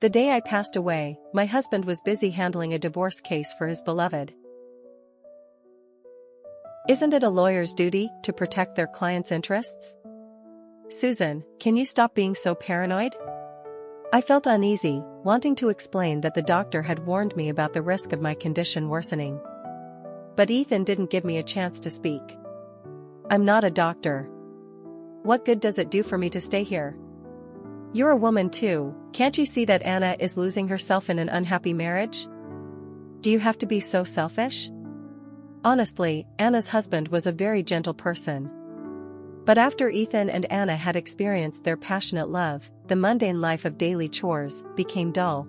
The day I passed away, my husband was busy handling a divorce case for his beloved. Isn't it a lawyer's duty to protect their client's interests? Susan, can you stop being so paranoid? I felt uneasy, wanting to explain that the doctor had warned me about the risk of my condition worsening. But Ethan didn't give me a chance to speak. I'm not a doctor. What good does it do for me to stay here? You're a woman too, can't you see that Anna is losing herself in an unhappy marriage? Do you have to be so selfish? Honestly, Anna's husband was a very gentle person. But after Ethan and Anna had experienced their passionate love, the mundane life of daily chores became dull.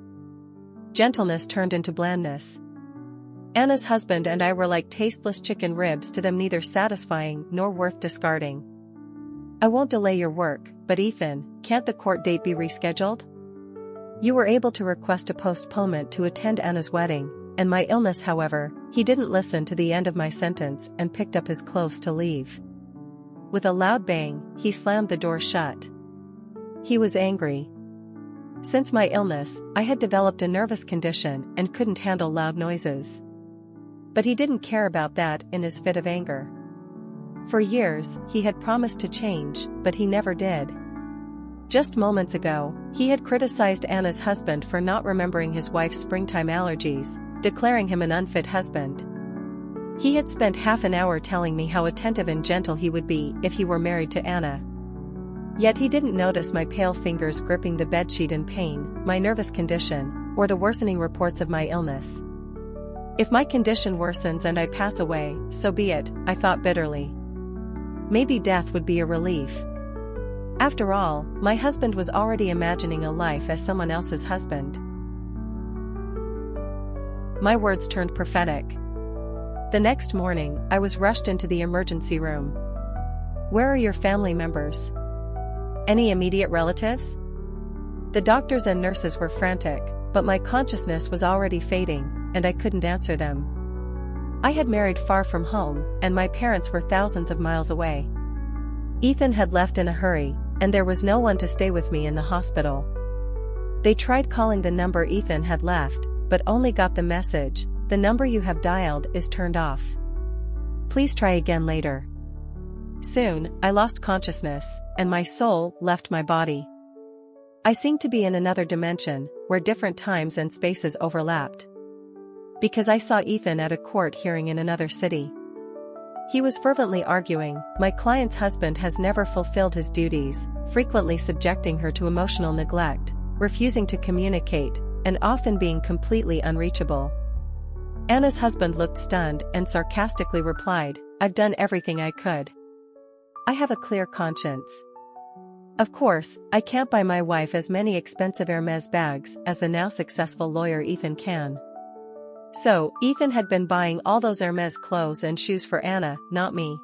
Gentleness turned into blandness. Anna's husband and I were like tasteless chicken ribs to them, neither satisfying nor worth discarding. I won't delay your work, but Ethan, can't the court date be rescheduled? You were able to request a postponement to attend Anna's wedding, and my illness, however, he didn't listen to the end of my sentence and picked up his clothes to leave. With a loud bang, he slammed the door shut. He was angry. Since my illness, I had developed a nervous condition and couldn't handle loud noises. But he didn't care about that in his fit of anger. For years, he had promised to change, but he never did. Just moments ago, he had criticized Anna's husband for not remembering his wife's springtime allergies, declaring him an unfit husband. He had spent half an hour telling me how attentive and gentle he would be if he were married to Anna. Yet he didn't notice my pale fingers gripping the bedsheet in pain, my nervous condition, or the worsening reports of my illness. If my condition worsens and I pass away, so be it, I thought bitterly. Maybe death would be a relief. After all, my husband was already imagining a life as someone else's husband. My words turned prophetic. The next morning, I was rushed into the emergency room. Where are your family members? Any immediate relatives? The doctors and nurses were frantic, but my consciousness was already fading, and I couldn't answer them. I had married far from home, and my parents were thousands of miles away. Ethan had left in a hurry, and there was no one to stay with me in the hospital. They tried calling the number Ethan had left, but only got the message, "The number you have dialed is turned off. Please try again later." Soon, I lost consciousness, and my soul left my body. I seemed to be in another dimension, where different times and spaces overlapped. Because I saw Ethan at a court hearing in another city. He was fervently arguing, my client's husband has never fulfilled his duties, frequently subjecting her to emotional neglect, refusing to communicate, and often being completely unreachable. Anna's husband looked stunned and sarcastically replied, "I've done everything I could. I have a clear conscience. Of course, I can't buy my wife as many expensive Hermes bags as the now successful lawyer Ethan can." So, Ethan had been buying all those Hermes clothes and shoes for Anna, not me.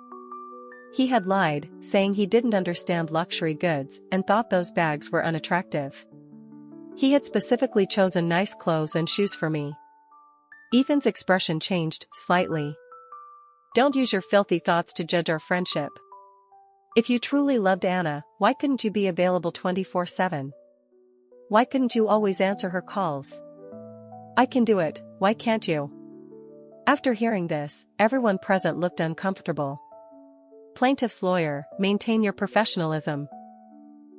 He had lied, saying he didn't understand luxury goods and thought those bags were unattractive. He had specifically chosen nice clothes and shoes for me. Ethan's expression changed slightly. "Don't use your filthy thoughts to judge our friendship. If you truly loved Anna, why couldn't you be available 24/7? Why couldn't you always answer her calls? I can do it, why can't you?" After hearing this, everyone present looked uncomfortable. Plaintiff's lawyer, maintain your professionalism.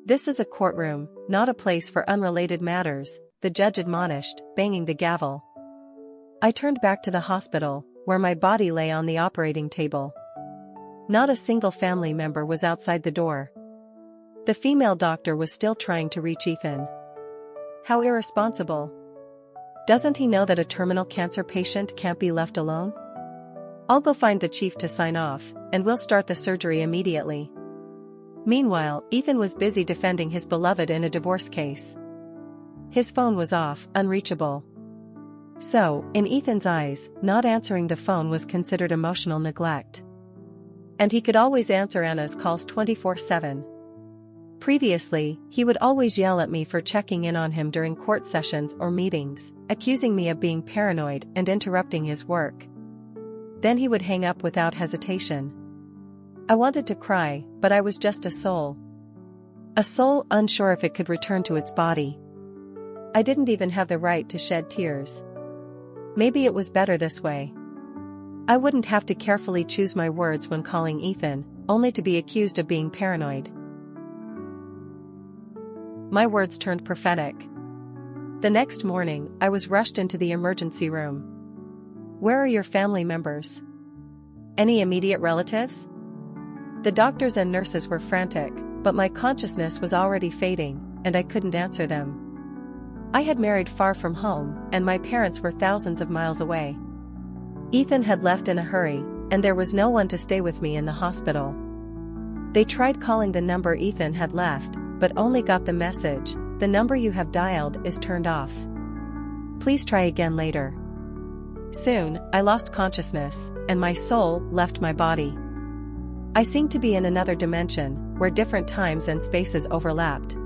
This is a courtroom, not a place for unrelated matters, the judge admonished, banging the gavel. I turned back to the hospital, where my body lay on the operating table. Not a single family member was outside the door. The female doctor was still trying to reach Ethan. How irresponsible. Doesn't he know that a terminal cancer patient can't be left alone? I'll go find the chief to sign off, and we'll start the surgery immediately. Meanwhile, Ethan was busy defending his beloved in a divorce case. His phone was off, unreachable. So, in Ethan's eyes, not answering the phone was considered emotional neglect. And he could always answer Anna's calls 24/7. Previously, he would always yell at me for checking in on him during court sessions or meetings, accusing me of being paranoid and interrupting his work. Then he would hang up without hesitation. I wanted to cry, but I was just a soul. A soul unsure if it could return to its body. I didn't even have the right to shed tears. Maybe it was better this way. I wouldn't have to carefully choose my words when calling Ethan, only to be accused of being paranoid. My words turned prophetic. The next morning, I was rushed into the emergency room. Where are your family members? Any immediate relatives? The doctors and nurses were frantic, but my consciousness was already fading, and I couldn't answer them. I had married far from home, and my parents were thousands of miles away. Ethan had left in a hurry, and there was no one to stay with me in the hospital. They tried calling the number Ethan had left, but only got the message, "The number you have dialed is turned off. Please try again later." Soon, I lost consciousness, and my soul left my body. I seemed to be in another dimension, where different times and spaces overlapped.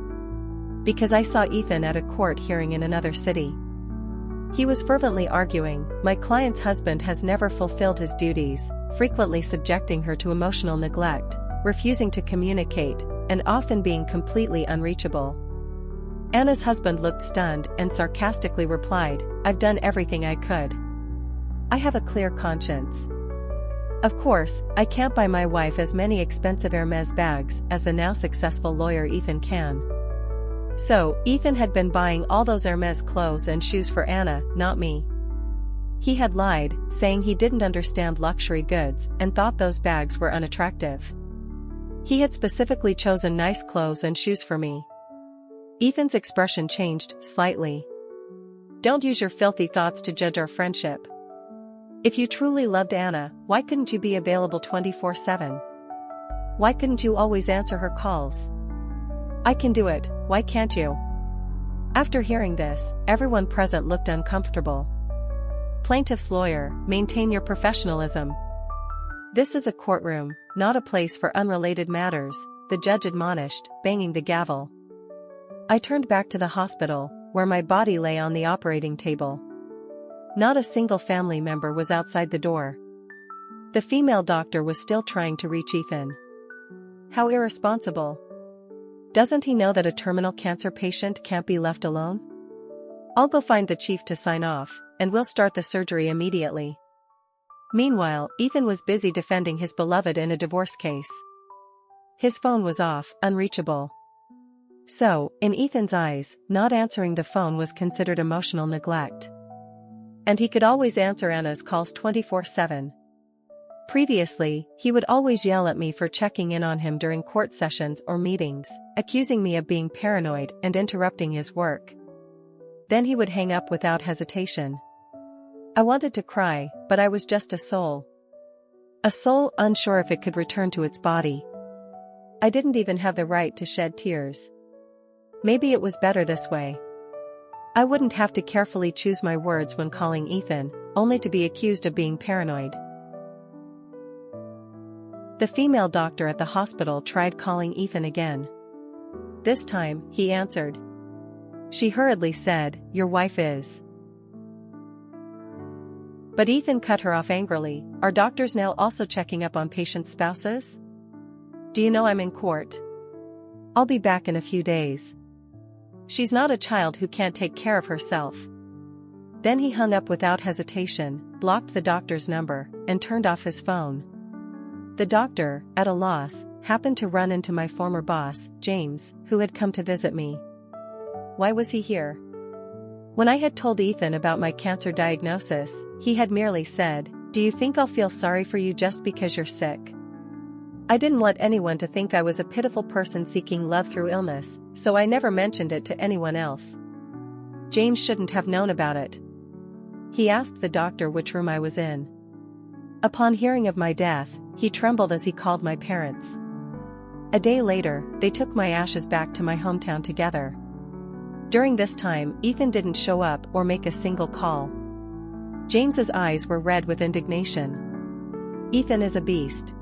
Because I saw Ethan at a court hearing in another city. He was fervently arguing, "My client's husband has never fulfilled his duties, frequently subjecting her to emotional neglect, refusing to communicate, and often being completely unreachable." Anna's husband looked stunned and sarcastically replied, "I've done everything I could. I have a clear conscience. Of course, I can't buy my wife as many expensive Hermes bags as the now successful lawyer Ethan can." So, Ethan had been buying all those Hermes clothes and shoes for Anna, not me. He had lied, saying he didn't understand luxury goods and thought those bags were unattractive. He had specifically chosen nice clothes and shoes for me. Ethan's expression changed slightly. "Don't use your filthy thoughts to judge our friendship. If you truly loved Anna, why couldn't you be available 24/7? Why couldn't you always answer her calls? I can do it, why can't you?" After hearing this, everyone present looked uncomfortable. Plaintiff's lawyer, maintain your professionalism. This is a courtroom, not a place for unrelated matters, the judge admonished, banging the gavel. I turned back to the hospital, where my body lay on the operating table. Not a single family member was outside the door. The female doctor was still trying to reach Ethan. How irresponsible. Doesn't he know that a terminal cancer patient can't be left alone? I'll go find the chief to sign off, and we'll start the surgery immediately. Meanwhile, Ethan was busy defending his beloved in a divorce case. His phone was off, unreachable. So, in Ethan's eyes, not answering the phone was considered emotional neglect. And he could always answer Anna's calls 24/7. Previously, he would always yell at me for checking in on him during court sessions or meetings, accusing me of being paranoid and interrupting his work. Then he would hang up without hesitation. I wanted to cry, but I was just a soul. A soul unsure if it could return to its body. I didn't even have the right to shed tears. Maybe it was better this way. I wouldn't have to carefully choose my words when calling Ethan, only to be accused of being paranoid. The female doctor at the hospital tried calling Ethan again. This time, he answered. She hurriedly said, "Your wife is." But Ethan cut her off angrily. "Are doctors now also checking up on patients' spouses? Do you know I'm in court? I'll be back in a few days. She's not a child who can't take care of herself." Then he hung up without hesitation, blocked the doctor's number, and turned off his phone. The doctor, at a loss, happened to run into my former boss, James, who had come to visit me. Why was he here? When I had told Ethan about my cancer diagnosis, he had merely said, "Do you think I'll feel sorry for you just because you're sick?" I didn't want anyone to think I was a pitiful person seeking love through illness, so I never mentioned it to anyone else. James shouldn't have known about it. He asked the doctor which room I was in. Upon hearing of my death, he trembled as he called my parents. A day later, they took my ashes back to my hometown together. During this time, Ethan didn't show up or make a single call. James's eyes were red with indignation. Ethan is a beast.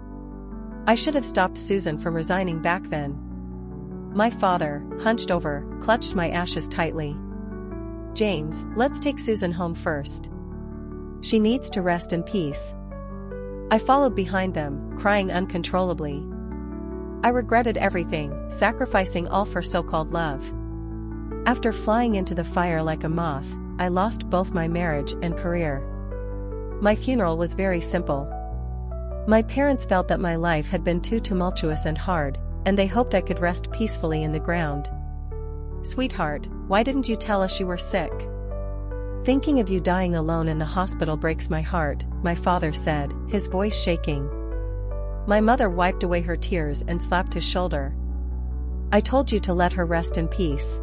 I should have stopped Susan from resigning back then. My father, hunched over, clutched my ashes tightly. "James, let's take Susan home first. She needs to rest in peace." I followed behind them, crying uncontrollably. I regretted everything, sacrificing all for so-called love. After flying into the fire like a moth, I lost both my marriage and career. My funeral was very simple. My parents felt that my life had been too tumultuous and hard, and they hoped I could rest peacefully in the ground. "Sweetheart, why didn't you tell us you were sick? Thinking of you dying alone in the hospital breaks my heart," my father said, his voice shaking. My mother wiped away her tears and slapped his shoulder. "I told you to let her rest in peace.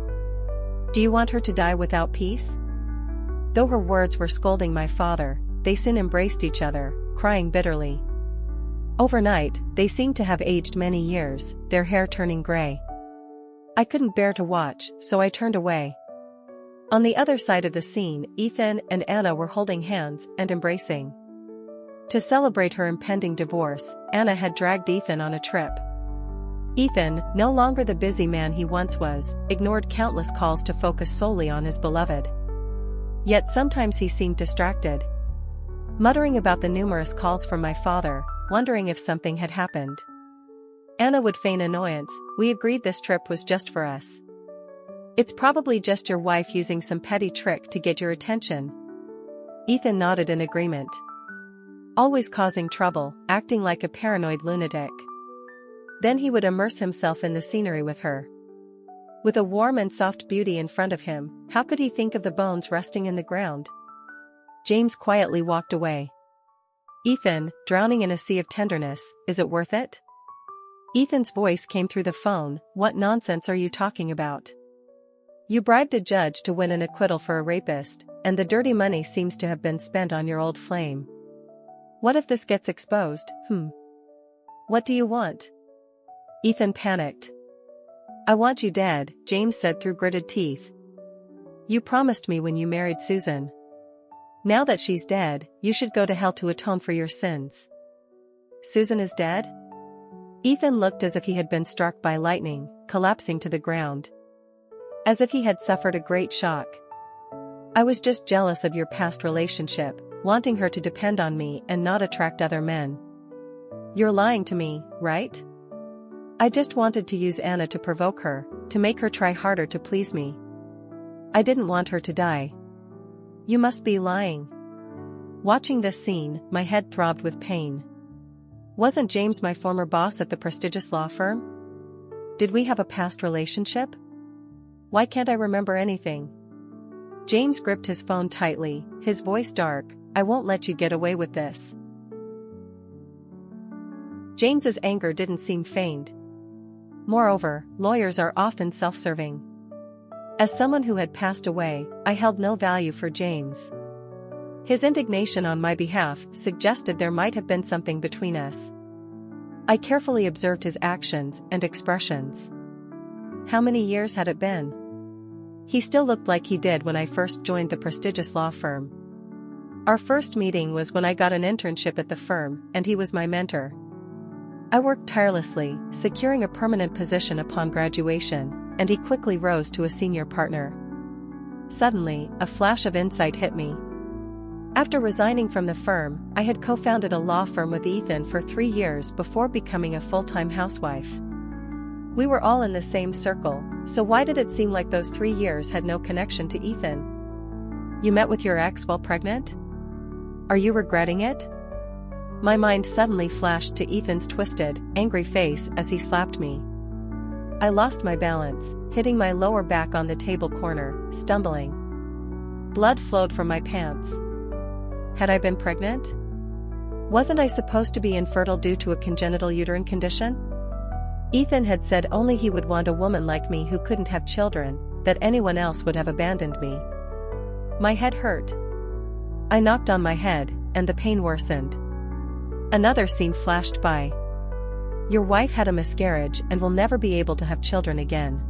Do you want her to die without peace?" Though her words were scolding my father, they soon embraced each other, crying bitterly. Overnight, they seemed to have aged many years, their hair turning gray. I couldn't bear to watch, so I turned away. On the other side of the scene, Ethan and Anna were holding hands and embracing. To celebrate her impending divorce, Anna had dragged Ethan on a trip. Ethan, no longer the busy man he once was, ignored countless calls to focus solely on his beloved. Yet sometimes he seemed distracted, muttering about the numerous calls from my father, wondering if something had happened. Anna would feign annoyance. "We agreed this trip was just for us. It's probably just your wife using some petty trick to get your attention." Ethan nodded in agreement. Always causing trouble, acting like a paranoid lunatic. Then he would immerse himself in the scenery with her. With a warm and soft beauty in front of him, how could he think of the bones resting in the ground? James quietly walked away. "Ethan, drowning in a sea of tenderness, is it worth it?" Ethan's voice came through the phone. "What nonsense are you talking about? You bribed a judge to win an acquittal for a rapist, and the dirty money seems to have been spent on your old flame. What if this gets exposed? What do you want?" Ethan panicked. "I want you dead," James said through gritted teeth. "You promised me when you married Susan. Now that she's dead, you should go to hell to atone for your sins." "Susan is dead?" Ethan looked as if he had been struck by lightning, collapsing to the ground. As if he had suffered a great shock. "I was just jealous of your past relationship, wanting her to depend on me and not attract other men." "You're lying to me, right?" "I just wanted to use Anna to provoke her, to make her try harder to please me. I didn't want her to die." "You must be lying." Watching this scene, my head throbbed with pain. Wasn't James my former boss at the prestigious law firm? Did we have a past relationship? Why can't I remember anything? James gripped his phone tightly, his voice dark. "I won't let you get away with this." James's anger didn't seem feigned. Moreover, lawyers are often self-serving. As someone who had passed away, I held no value for James. His indignation on my behalf suggested there might have been something between us. I carefully observed his actions and expressions. How many years had it been? He still looked like he did when I first joined the prestigious law firm. Our first meeting was when I got an internship at the firm, and he was my mentor. I worked tirelessly, securing a permanent position upon graduation, and he quickly rose to a senior partner. Suddenly, a flash of insight hit me. After resigning from the firm, I had co-founded a law firm with Ethan for 3 years before becoming a full-time housewife. We were all in the same circle, so why did it seem like those 3 years had no connection to Ethan? "You met with your ex while pregnant? Are you regretting it?" My mind suddenly flashed to Ethan's twisted, angry face as he slapped me. I lost my balance, hitting my lower back on the table corner, stumbling. Blood flowed from my pants. Had I been pregnant? Wasn't I supposed to be infertile due to a congenital uterine condition? Ethan had said only he would want a woman like me who couldn't have children, that anyone else would have abandoned me. My head hurt. I knocked on my head, and the pain worsened. Another scene flashed by. "Your wife had a miscarriage and will never be able to have children again."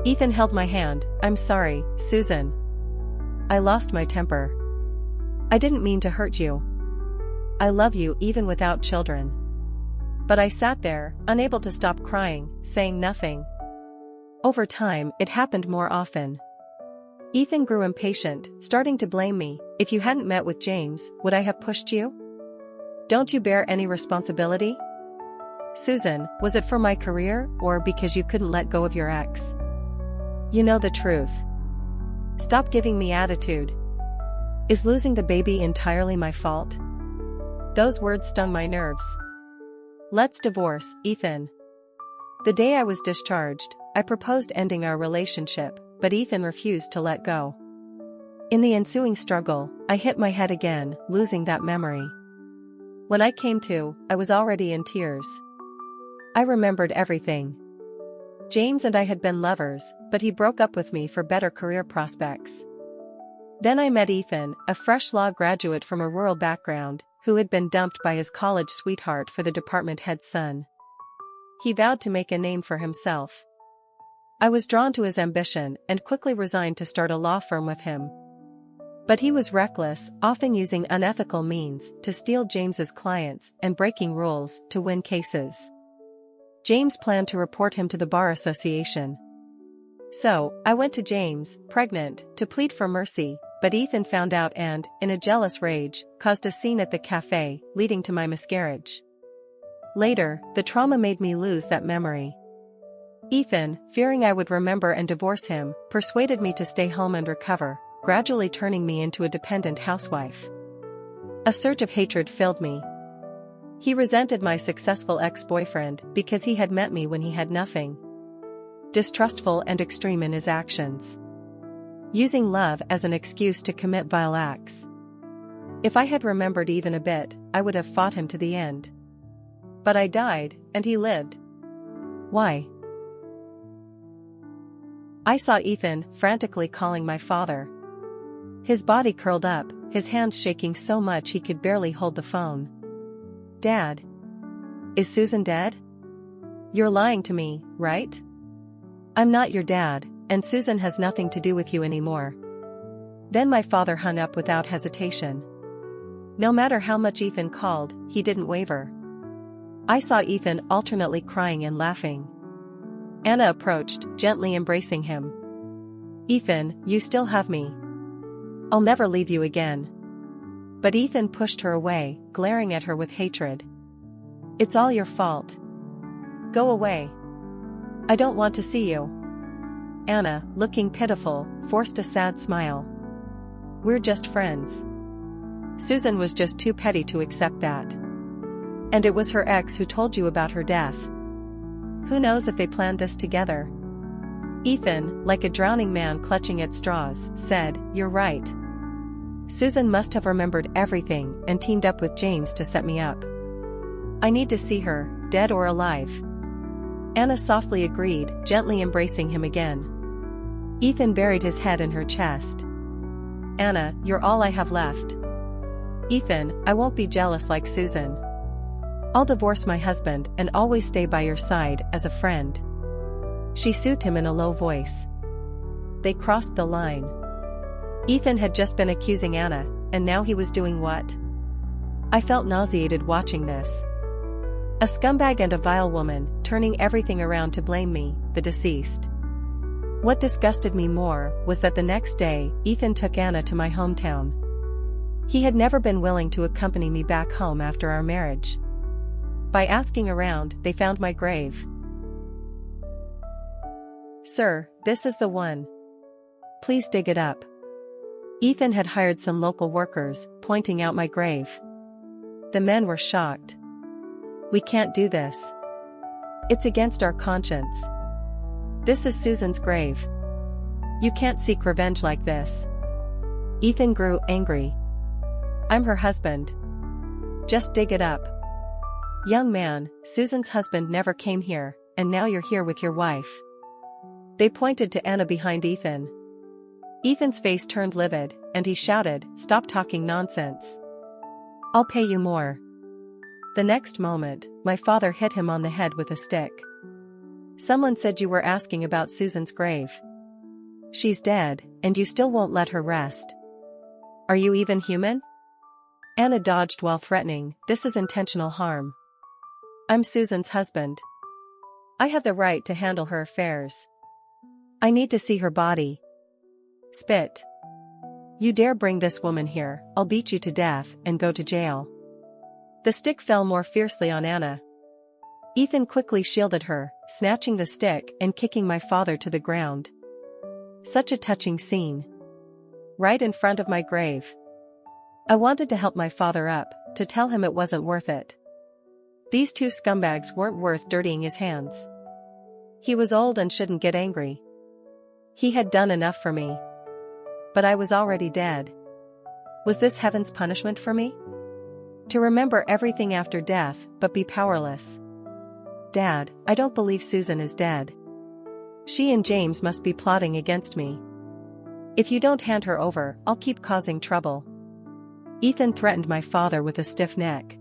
Ethan held my hand. "I'm sorry, Susan." I lost my temper. "I didn't mean to hurt you. I love you even without children." But I sat there, unable to stop crying, saying nothing. Over time, it happened more often. Ethan grew impatient, starting to blame me. "If you hadn't met with James, would I have pushed you? Don't you bear any responsibility? Susan, was it for my career, or because you couldn't let go of your ex?" You know the truth. Stop giving me attitude. Is losing the baby entirely my fault? Those words stung my nerves. Let's divorce, Ethan. The day I was discharged, I proposed ending our relationship, but Ethan refused to let go. In the ensuing struggle, I hit my head again, losing that memory. When I came to, I was already in tears. I remembered everything. James and I had been lovers, but he broke up with me for better career prospects. Then I met Ethan, a fresh law graduate from a rural background, who had been dumped by his college sweetheart for the department head's son. He vowed to make a name for himself. I was drawn to his ambition and quickly resigned to start a law firm with him. But he was reckless, often using unethical means to steal James's clients and breaking rules to win cases. James planned to report him to the Bar Association. So, I went to James, pregnant, to plead for mercy, but Ethan found out and, in a jealous rage, caused a scene at the cafe, leading to my miscarriage. Later, the trauma made me lose that memory. Ethan, fearing I would remember and divorce him, persuaded me to stay home and recover, gradually turning me into a dependent housewife. A surge of hatred filled me. He resented my successful ex-boyfriend because he had met me when he had nothing. Distrustful and extreme in his actions. Using love as an excuse to commit vile acts. If I had remembered even a bit, I would have fought him to the end. But I died, and he lived. Why? I saw Ethan frantically calling my father. His body curled up, his hands shaking so much he could barely hold the phone. Dad? Is Susan dead? You're lying to me, right? I'm not your dad, and Susan has nothing to do with you anymore. Then my father hung up without hesitation. No matter how much Ethan called, he didn't waver. I saw Ethan alternately crying and laughing. Anna approached, gently embracing him. Ethan, you still have me. I'll never leave you again. But Ethan pushed her away, glaring at her with hatred. It's all your fault. Go away. I don't want to see you. Anna, looking pitiful, forced a sad smile. We're just friends. Susan was just too petty to accept that. And it was her ex who told you about her death. Who knows if they planned this together? Ethan, like a drowning man clutching at straws, said, You're right. Susan must have remembered everything and teamed up with James to set me up. I need to see her, dead or alive. Anna softly agreed, gently embracing him again. Ethan buried his head in her chest. Anna, you're all I have left. Ethan, I won't be jealous like Susan. I'll divorce my husband and always stay by your side as a friend. She soothed him in a low voice. They crossed the line. Ethan had just been accusing Anna, and now he was doing what? I felt nauseated watching this. A scumbag and a vile woman, turning everything around to blame me, the deceased. What disgusted me more was that the next day, Ethan took Anna to my hometown. He had never been willing to accompany me back home after our marriage. By asking around, they found my grave. Sir, this is the one. Please dig it up. Ethan had hired some local workers, pointing out my grave. The men were shocked. We can't do this. It's against our conscience. This is Susan's grave. You can't seek revenge like this. Ethan grew angry. I'm her husband. Just dig it up. Young man, Susan's husband never came here, and now you're here with your wife. They pointed to Anna behind Ethan. Ethan's face turned livid, and he shouted, Stop talking nonsense. I'll pay you more. The next moment, my father hit him on the head with a stick. Someone said you were asking about Susan's grave. She's dead, and you still won't let her rest. Are you even human? Anna dodged while threatening, This is intentional harm. I'm Susan's husband. I have the right to handle her affairs. I need to see her body. Spit. You dare bring this woman here, I'll beat you to death and go to jail. The stick fell more fiercely on Anna. Ethan quickly shielded her, snatching the stick and kicking my father to the ground. Such a touching scene. Right in front of my grave. I wanted to help my father up, to tell him it wasn't worth it. These two scumbags weren't worth dirtying his hands. He was old and shouldn't get angry. He had done enough for me. But I was already dead. Was this heaven's punishment for me? To remember everything after death, but be powerless. Dad, I don't believe Susan is dead. She and James must be plotting against me. If you don't hand her over, I'll keep causing trouble. Ethan threatened my father with a stiff neck.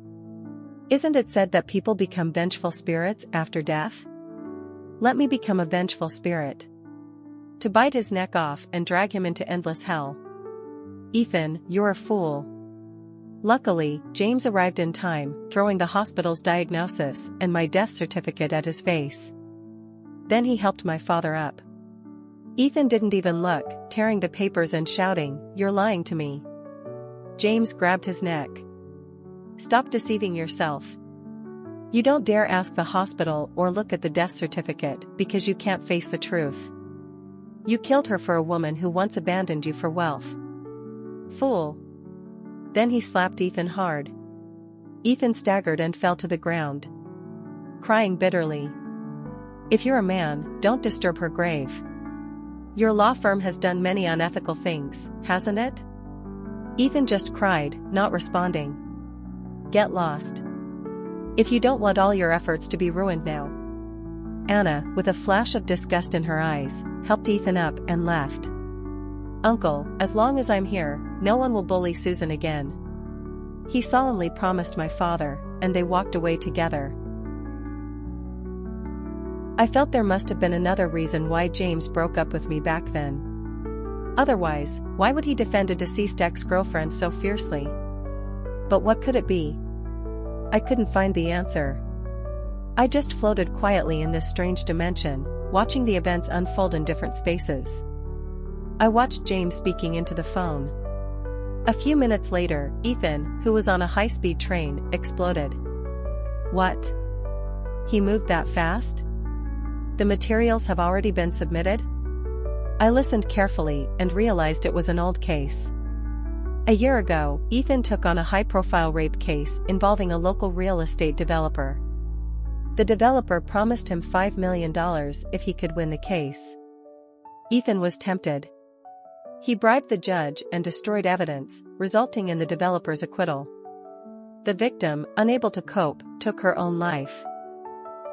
Isn't it said that people become vengeful spirits after death? Let me become a vengeful spirit. To bite his neck off and drag him into endless hell. Ethan, you're a fool. Luckily, James arrived in time, throwing the hospital's diagnosis and my death certificate at his face. Then he helped my father up. Ethan didn't even look, tearing the papers and shouting, "You're lying to me." James grabbed his neck. "Stop deceiving yourself. You don't dare ask the hospital or look at the death certificate because you can't face the truth. You killed her for a woman who once abandoned you for wealth. Fool." Then he slapped Ethan hard. Ethan staggered and fell to the ground, crying bitterly. "If you're a man, don't disturb her grave. Your law firm has done many unethical things, hasn't it?" Ethan just cried, not responding. "Get lost. If you don't want all your efforts to be ruined now." Anna, with a flash of disgust in her eyes, helped Ethan up and left. "Uncle, as long as I'm here, no one will bully Susan again," he solemnly promised my father, and they walked away together. I felt there must have been another reason why James broke up with me back then. Otherwise, why would he defend a deceased ex-girlfriend so fiercely? But what could it be? I couldn't find the answer. I just floated quietly in this strange dimension, watching the events unfold in different spaces. I watched James speaking into the phone. A few minutes later, Ethan, who was on a high-speed train, exploded. "What? He moved that fast? The materials have already been submitted?" I listened carefully and realized it was an old case. A year ago, Ethan took on a high-profile rape case involving a local real estate developer. The developer promised him $5 million if he could win the case. Ethan was tempted. He bribed the judge and destroyed evidence, resulting in the developer's acquittal. The victim, unable to cope, took her own life.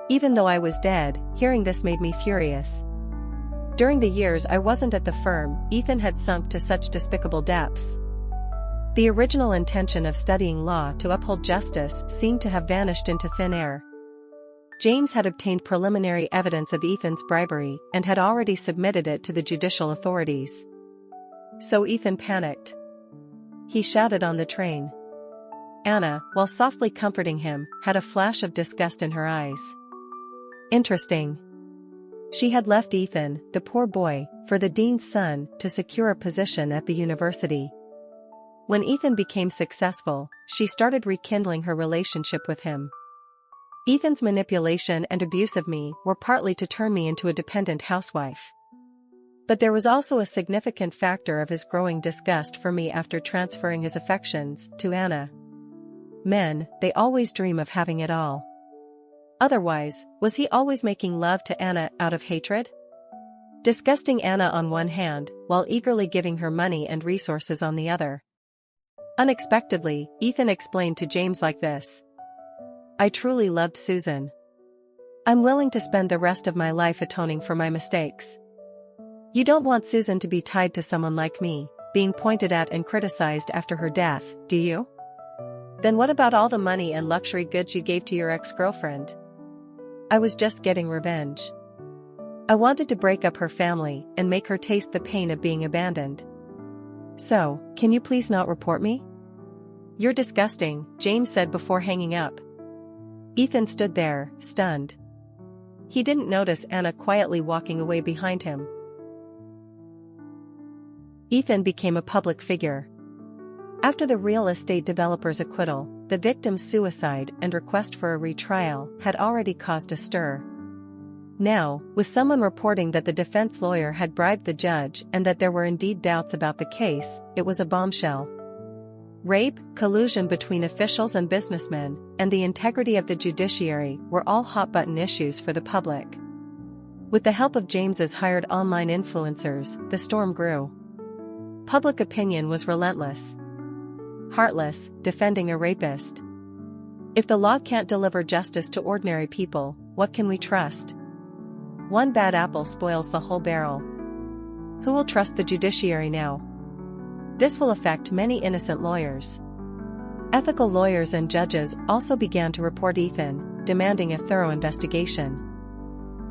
Even though I was dead, hearing this made me furious. During the years I wasn't at the firm, Ethan had sunk to such despicable depths. The original intention of studying law to uphold justice seemed to have vanished into thin air. James had obtained preliminary evidence of Ethan's bribery and had already submitted it to the judicial authorities. So Ethan panicked. He shouted on the train. Anna, while softly comforting him, had a flash of disgust in her eyes. Interesting. She had left Ethan, the poor boy, for the dean's son, to secure a position at the university. When Ethan became successful, she started rekindling her relationship with him. Ethan's manipulation and abuse of me were partly to turn me into a dependent housewife. But there was also a significant factor of his growing disgust for me after transferring his affections to Anna. Men, they always dream of having it all. Otherwise, was he always making love to Anna out of hatred? Disgusting Anna on one hand, while eagerly giving her money and resources on the other. Unexpectedly, Ethan explained to James like this. "I truly loved Susan. I'm willing to spend the rest of my life atoning for my mistakes. You don't want Susan to be tied to someone like me, being pointed at and criticized after her death, do you? Then what about all the money and luxury goods you gave to your ex-girlfriend?" I was just getting revenge. I wanted to break up her family and make her taste the pain of being abandoned. "So, can you please not report me?" "You're disgusting," James said before hanging up. Ethan stood there, stunned. He didn't notice Anna quietly walking away behind him. Ethan became a public figure. After the real estate developer's acquittal, the victim's suicide and request for a retrial had already caused a stir. Now, with someone reporting that the defense lawyer had bribed the judge and that there were indeed doubts about the case, it was a bombshell. Rape, collusion between officials and businessmen, and the integrity of the judiciary were all hot-button issues for the public. With the help of James's hired online influencers, the storm grew. Public opinion was relentless. Heartless, defending a rapist. If the law can't deliver justice to ordinary people, what can we trust? One bad apple spoils the whole barrel. Who will trust the judiciary now? This will affect many innocent lawyers. Ethical lawyers and judges also began to report Ethan, demanding a thorough investigation.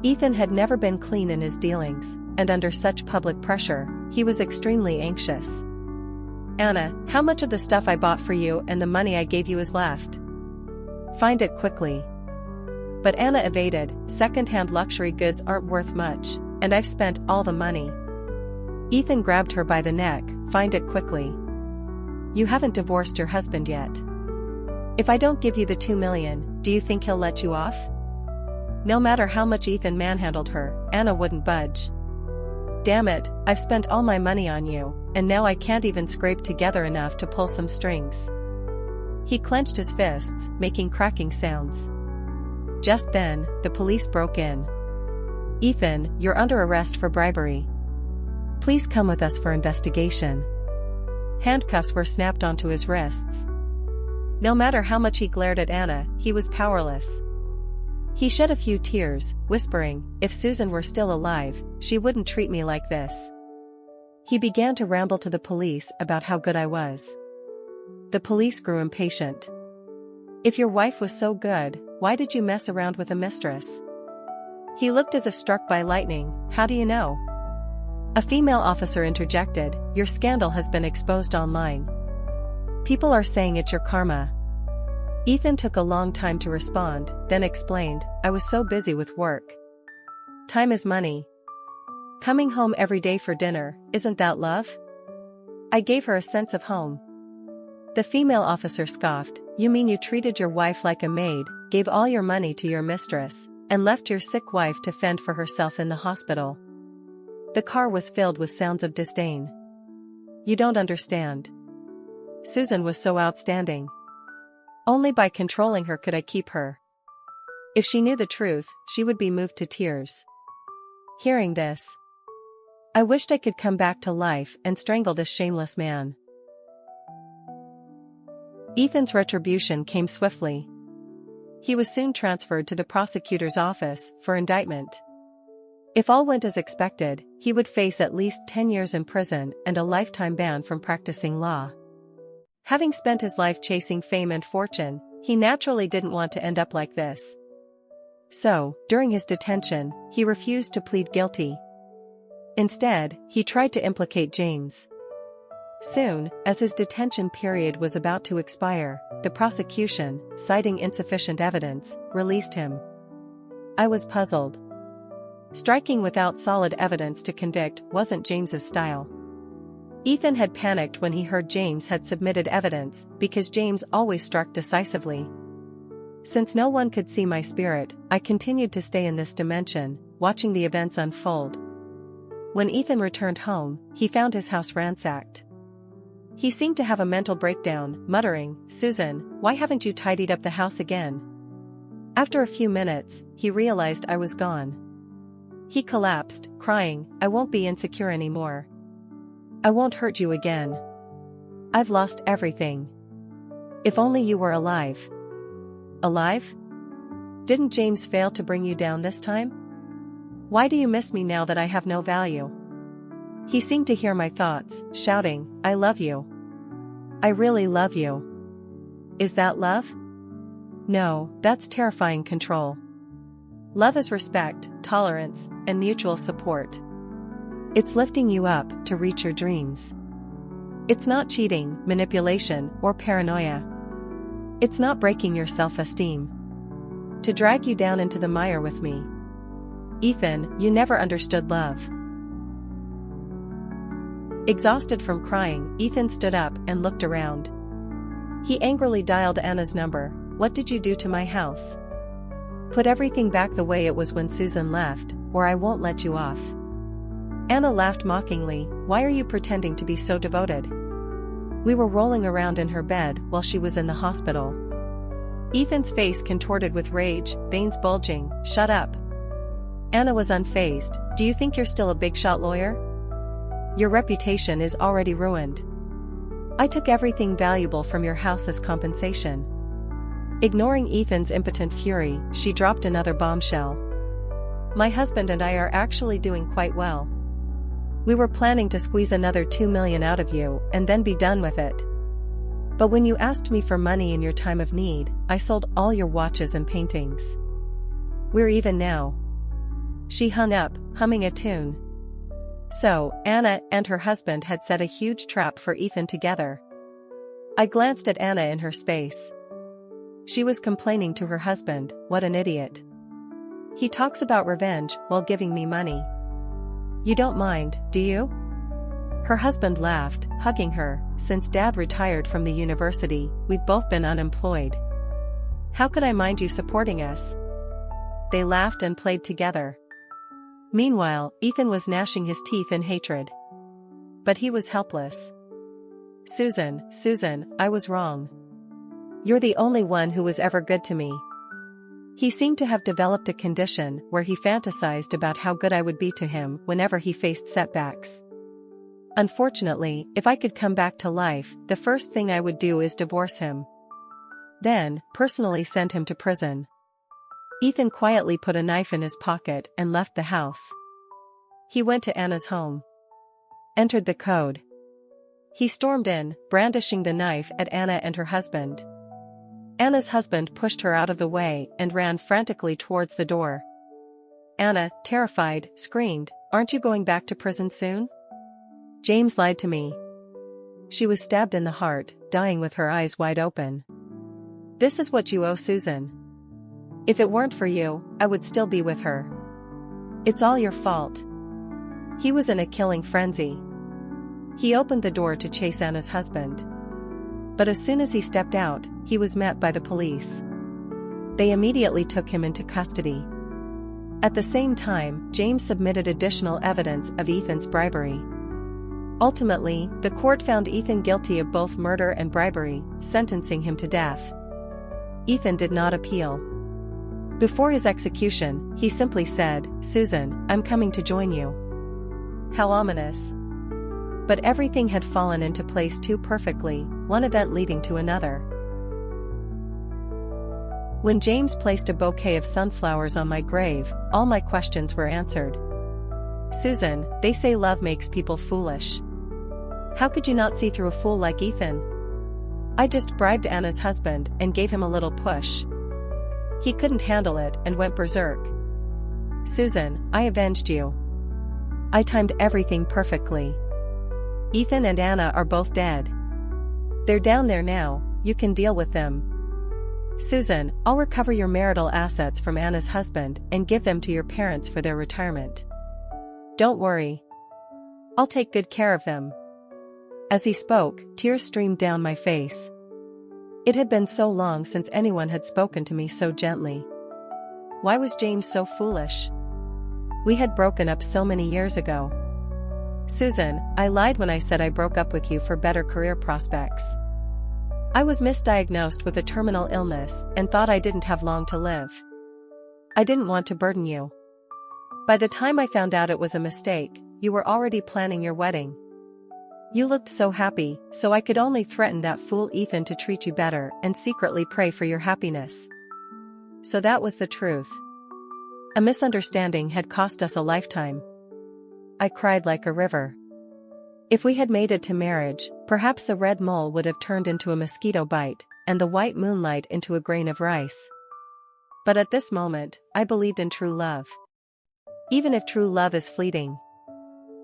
Ethan had never been clean in his dealings, and under such public pressure, he was extremely anxious. "Anna, how much of the stuff I bought for you and the money I gave you is left? Find it quickly." But Anna evaded. "Second-hand luxury goods aren't worth much, and I've spent all the money." Ethan grabbed her by the neck. "Find it quickly. You haven't divorced your husband yet. If I don't give you the $2 million, do you think he'll let you off?" No matter how much Ethan manhandled her, Anna wouldn't budge. "Damn it, I've spent all my money on you, and now I can't even scrape together enough to pull some strings." He clenched his fists, making cracking sounds. Just then, the police broke in. "Ethan, you're under arrest for bribery. Please come with us for investigation." Handcuffs were snapped onto his wrists. No matter how much he glared at Anna, he was powerless. He shed a few tears, whispering, "If Susan were still alive, she wouldn't treat me like this." He began to ramble to the police about how good I was. The police grew impatient. "If your wife was so good, why did you mess around with a mistress?" He looked as if struck by lightning. "How do you know?" A female officer interjected, "Your scandal has been exposed online. People are saying it's your karma." Ethan took a long time to respond, then explained, "I was so busy with work. Time is money. Coming home every day for dinner, isn't that love?" I gave her a sense of home. The female officer scoffed, "You mean you treated your wife like a maid, gave all your money to your mistress, and left your sick wife to fend for herself in the hospital?" The car was filled with sounds of disdain. "You don't understand. Susan was so outstanding. Only by controlling her could I keep her. If she knew the truth, she would be moved to tears." Hearing this, I wished I could come back to life and strangle this shameless man. Ethan's retribution came swiftly. He was soon transferred to the prosecutor's office for indictment. If all went as expected, he would face at least 10 years in prison and a lifetime ban from practicing law. Having spent his life chasing fame and fortune, he naturally didn't want to end up like this. So, during his detention, he refused to plead guilty. Instead, he tried to implicate James. Soon, as his detention period was about to expire, the prosecution, citing insufficient evidence, released him. I was puzzled. Striking without solid evidence to convict wasn't James's style. Ethan had panicked when he heard James had submitted evidence, because James always struck decisively. Since no one could see my spirit, I continued to stay in this dimension, watching the events unfold. When Ethan returned home, he found his house ransacked. He seemed to have a mental breakdown, muttering, "Susan, why haven't you tidied up the house again?" After a few minutes, he realized I was gone. He collapsed, crying, "I won't be insecure anymore. I won't hurt you again. I've lost everything. If only you were alive." Alive? Didn't James fail to bring you down this time? Why do you miss me now that I have no value? He seemed to hear my thoughts, shouting, "I love you. I really love you." Is that love? No, that's terrifying control. Love is respect, tolerance, and mutual support. It's lifting you up to reach your dreams. It's not cheating, manipulation, or paranoia. It's not breaking your self-esteem to drag you down into the mire with me. Ethan, you never understood love. Exhausted from crying, Ethan stood up and looked around. He angrily dialed Anna's number. "What did you do to my house? Put everything back the way it was when Susan left, or I won't let you off. Anna laughed mockingly. Why are you pretending to be so devoted? We were rolling around in her bed while she was in the hospital. Ethan's face contorted with rage, veins bulging. Shut up. Anna was unfazed. Do you think you're still a big shot lawyer? Your reputation is already ruined. I took everything valuable from your house as compensation. Ignoring Ethan's impotent fury, she dropped another bombshell. My husband and I are actually doing quite well. We were planning to squeeze another $2 million out of you and then be done with it. But when you asked me for money in your time of need, I sold all your watches and paintings. We're even now. She hung up, humming a tune. So, Anna and her husband had set a huge trap for Ethan together. I glanced at Anna in her space. She was complaining to her husband, what an idiot. He talks about revenge while giving me money. You don't mind, do you? Her husband laughed, hugging her. Since Dad retired from the university, we've both been unemployed. How could I mind you supporting us? They laughed and played together. Meanwhile, Ethan was gnashing his teeth in hatred. But he was helpless. Susan, I was wrong. You're the only one who was ever good to me. He seemed to have developed a condition where he fantasized about how good I would be to him whenever he faced setbacks. Unfortunately, if I could come back to life, the first thing I would do is divorce him. Then, personally send him to prison. Ethan quietly put a knife in his pocket and left the house. He went to Anna's home. Entered the code. He stormed in, brandishing the knife at Anna and her husband. Anna's husband pushed her out of the way and ran frantically towards the door. Anna, terrified, screamed, "Aren't you going back to prison soon?" James lied to me. She was stabbed in the heart, dying with her eyes wide open. This is what you owe Susan. If it weren't for you, I would still be with her. It's all your fault. He was in a killing frenzy. He opened the door to chase Anna's husband. But as soon as he stepped out, he was met by the police. They immediately took him into custody. At the same time, James submitted additional evidence of Ethan's bribery. Ultimately, the court found Ethan guilty of both murder and bribery, sentencing him to death. Ethan did not appeal. Before his execution, he simply said, "Susan, I'm coming to join you." How ominous. But everything had fallen into place too perfectly, one event leading to another. When James placed a bouquet of sunflowers on my grave, all my questions were answered. "Susan, they say love makes people foolish. How could you not see through a fool like Ethan?" I just bribed Anna's husband and gave him a little push. He couldn't handle it and went berserk. "Susan, I avenged you. I timed everything perfectly. Ethan and Anna are both dead. They're down there now, you can deal with them. Susan, I'll recover your marital assets from Anna's husband and give them to your parents for their retirement. Don't worry. I'll take good care of them." As he spoke, tears streamed down my face. It had been so long since anyone had spoken to me so gently. Why was James so foolish? We had broken up so many years ago. "Susan, I lied when I said I broke up with you for better career prospects. I was misdiagnosed with a terminal illness and thought I didn't have long to live. I didn't want to burden you. By the time I found out it was a mistake, you were already planning your wedding. You looked so happy, so I could only threaten that fool Ethan to treat you better and secretly pray for your happiness. So that was the truth. A misunderstanding had cost us a lifetime." I cried like a river. If we had made it to marriage, perhaps the red mole would have turned into a mosquito bite, and the white moonlight into a grain of rice. But at this moment, I believed in true love. Even if true love is fleeting.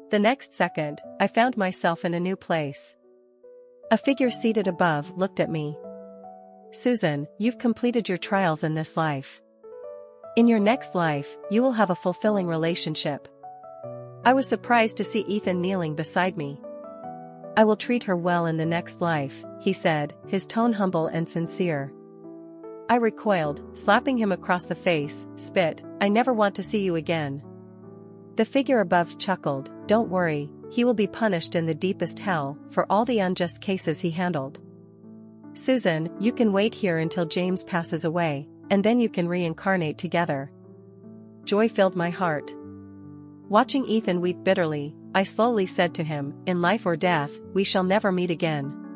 The next second, I found myself in a new place. A figure seated above looked at me. "Susan, you've completed your trials in this life. In your next life, you will have a fulfilling relationship." I was surprised to see Ethan kneeling beside me. "I will treat her well in the next life," he said, his tone humble and sincere. I recoiled, slapping him across the face. Spit, I never want to see you again. The figure above chuckled, don't worry, he will be punished in the deepest hell for all the unjust cases he handled. Susan, you can wait here until James passes away, and then you can reincarnate together. Joy filled my heart. Watching Ethan weep bitterly, I slowly said to him, in life or death, we shall never meet again.